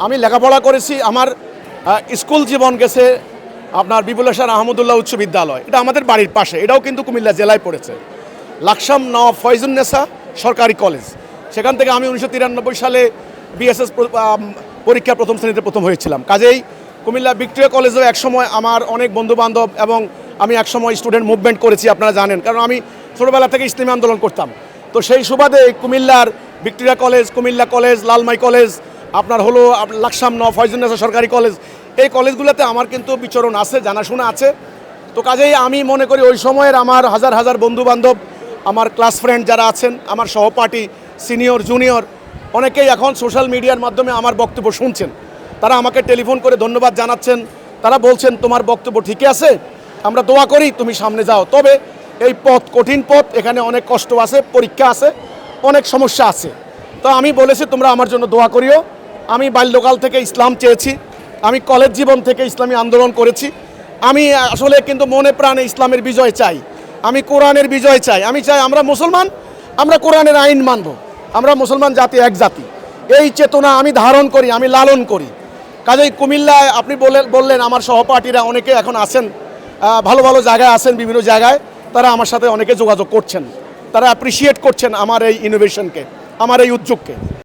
আমি লেখাপড়া করেছি, আমার স্কুল জীবন গেছে আপনার বিপুলেশ্বর শাহ আহমদুল্লাহ উচ্চ বিদ্যালয়, এটা আমাদের বাড়ির পাশে, এটাও কিন্তু কুমিল্লা জেলায় পড়েছে। লাকসাম নওয়াব ফয়জুন্নেসা সরকারি কলেজ, সেখান থেকে আমি 1993 সালে বিএসএস পরীক্ষা প্রথম শ্রেণীতে প্রথম হয়েছিলাম। কাজেই কুমিল্লা ভিক্টোরিয়া কলেজেও একসময় আমার অনেক বন্ধুবান্ধব এবং আমি একসময় স্টুডেন্ট মুভমেন্ট করেছি, আপনারা জানেন, কারণ আমি ছোটোবেলা থেকে ইসলামী আন্দোলন করতাম। তো সেই সুবাদে কুমিল্লার Victoria college, Comilla college, Lalmai college, আপনার হলো লাকসাম নওয়াব ফয়জুন্নেসা সরকারি কলেজ, এই কলেজগুলোতে আমার কিন্তু বিচরণ আছে, জানাশোনা আছে। তো কাজেই আমি মনে করি ওই সময়ের আমার হাজার হাজার বন্ধুবান্ধব, আমার ক্লাস ফ্রেন্ড যারা আছেন, আমার সহপাঠী, সিনিয়র জুনিয়র, অনেকেই এখন সোশ্যাল মিডিয়ার মাধ্যমে আমার বক্তব্য শুনছেন। তারা আমাকে টেলিফোন করে ধন্যবাদ জানাচ্ছেন, তারা বলছেন তোমার বক্তব্য ঠিকই আছে, আমরা দোয়া করি তুমি সামনে যাও। তবে এই পথ কঠিন পথ, এখানে অনেক কষ্ট আছে, পরীক্ষা আছে, অনেক সমস্যা আছে। তো আমি বলেছি তোমরা আমার জন্য দোয়া করিও। আমি বাল্যকাল থেকে ইসলাম চেয়েছি, আমি কলেজ জীবন থেকে ইসলামী আন্দোলন করেছি। আমি আসলে কিন্তু মনে প্রাণে ইসলামের বিজয় চাই, আমি কোরআনের বিজয় চাই। আমি চাই আমরা মুসলমান, আমরা কোরআনের আইন মানব, আমরা মুসলমান জাতি এক জাতি, এই চেতনা আমি ধারণ করি, আমি লালন করি। কাজেই কুমিল্লায় আপনি বললেন আমার সহপাঠীরা অনেকে এখন আছেন, ভালো ভালো জায়গায় আছেন, বিভিন্ন জায়গায় তারা আমার সাথে অনেকে যোগাযোগ করছেন, তারা অ্যাপ্রিসিয়েট করছেন আমার এই ইনোভেশনকে, আমার এই উদ্যোগকে।